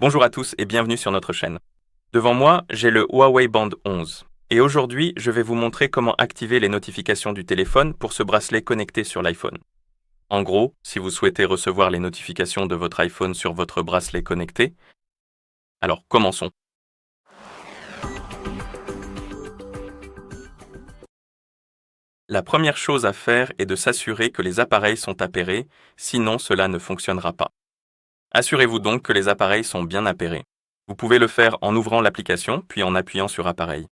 Bonjour à tous et bienvenue sur notre chaîne. Devant moi, j'ai le Huawei Band 11. Et aujourd'hui, je vais vous montrer comment activer les notifications du téléphone pour ce bracelet connecté sur l'iPhone. En gros, si vous souhaitez recevoir les notifications de votre iPhone sur votre bracelet connecté, alors commençons. La première chose à faire est de s'assurer que les appareils sont appairés, sinon cela ne fonctionnera pas. Assurez-vous donc que les appareils sont bien appairés. Vous pouvez le faire en ouvrant l'application, puis en appuyant sur Appareil.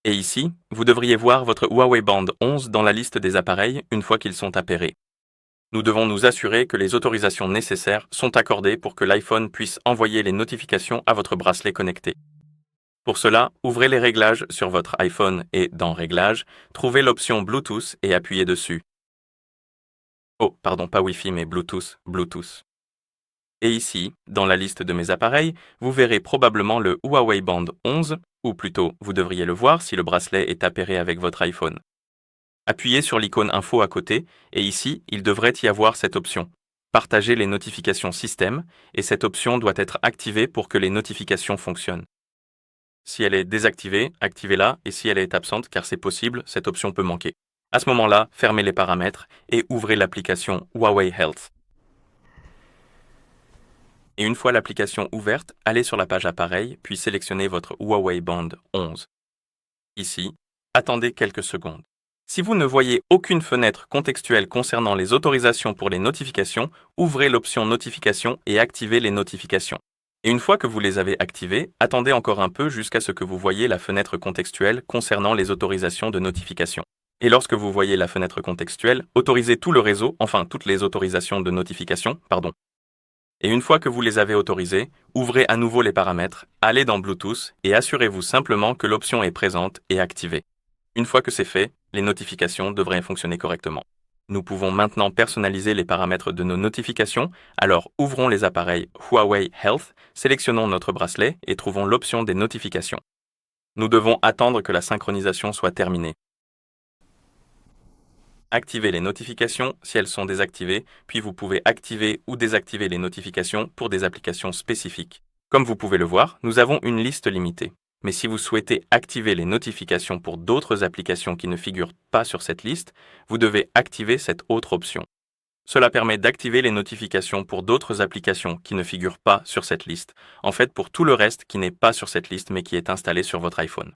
Et ici, vous devriez voir votre Huawei Band 11 dans la liste des appareils une fois qu'ils sont appairés. Nous devons nous assurer que les autorisations nécessaires sont accordées pour que l'iPhone puisse envoyer les notifications à votre bracelet connecté. Pour cela, ouvrez les réglages sur votre iPhone et dans Réglages, trouvez l'option Bluetooth et appuyez dessus. Oh, pardon, pas Wi-Fi mais Bluetooth. Et ici, dans la liste de mes appareils, vous verrez probablement le Huawei Band 11, ou plutôt, vous devriez le voir si le bracelet est appairé avec votre iPhone. Appuyez sur l'icône Info à côté, et ici, il devrait y avoir cette option. Partager les notifications système, et cette option doit être activée pour que les notifications fonctionnent. Si elle est désactivée, activez-la, et si elle est absente, car c'est possible, cette option peut manquer. À ce moment-là, fermez les paramètres et ouvrez l'application Huawei Health. Et une fois l'application ouverte, allez sur la page Appareil, puis sélectionnez votre Huawei Band 11. Ici, attendez quelques secondes. Si vous ne voyez aucune fenêtre contextuelle concernant les autorisations pour les notifications, ouvrez l'option Notifications et activez les notifications. Et une fois que vous les avez activées, attendez encore un peu jusqu'à ce que vous voyez la fenêtre contextuelle concernant les autorisations de notification. Et lorsque vous voyez la fenêtre contextuelle, autorisez tout le réseau, enfin toutes les autorisations de notification, Et une fois que vous les avez autorisés, ouvrez à nouveau les paramètres, allez dans Bluetooth et assurez-vous simplement que l'option est présente et activée. Une fois que c'est fait, les notifications devraient fonctionner correctement. Nous pouvons maintenant personnaliser les paramètres de nos notifications, alors ouvrons les appareils Huawei Health, sélectionnons notre bracelet et trouvons l'option des notifications. Nous devons attendre que la synchronisation soit terminée. Activez les notifications si elles sont désactivées, puis vous pouvez activer ou désactiver les notifications pour des applications spécifiques. Comme vous pouvez le voir, nous avons une liste limitée. Mais si vous souhaitez activer les notifications pour d'autres applications qui ne figurent pas sur cette liste, vous devez activer cette autre option. Cela permet d'activer les notifications pour d'autres applications qui ne figurent pas sur cette liste, en fait pour tout le reste qui n'est pas sur cette liste mais qui est installé sur votre iPhone.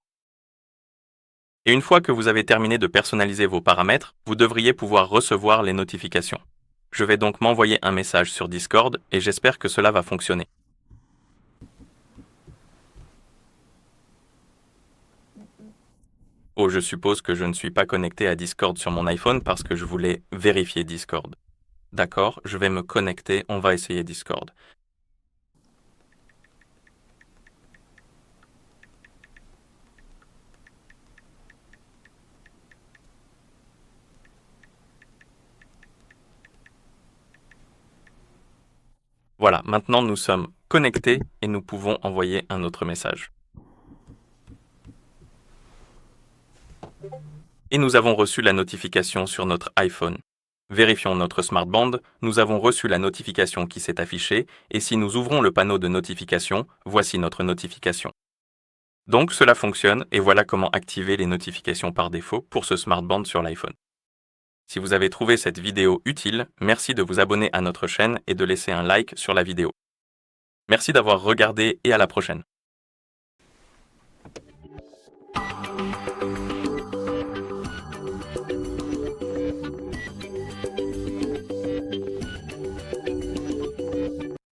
Et une fois que vous avez terminé de personnaliser vos paramètres, vous devriez pouvoir recevoir les notifications. Je vais donc m'envoyer un message sur Discord et j'espère que cela va fonctionner. Oh, je suppose que je ne suis pas connecté à Discord sur mon iPhone parce que je voulais vérifier Discord. D'accord, je vais me connecter, on va essayer Discord. Voilà, maintenant nous sommes connectés et nous pouvons envoyer un autre message. Et nous avons reçu la notification sur notre iPhone. Vérifions notre smartband, nous avons reçu la notification qui s'est affichée et si nous ouvrons le panneau de notification, voici notre notification. Donc cela fonctionne et voilà comment activer les notifications par défaut pour ce smartband sur l'iPhone. Si vous avez trouvé cette vidéo utile, merci de vous abonner à notre chaîne et de laisser un like sur la vidéo. Merci d'avoir regardé et à la prochaine.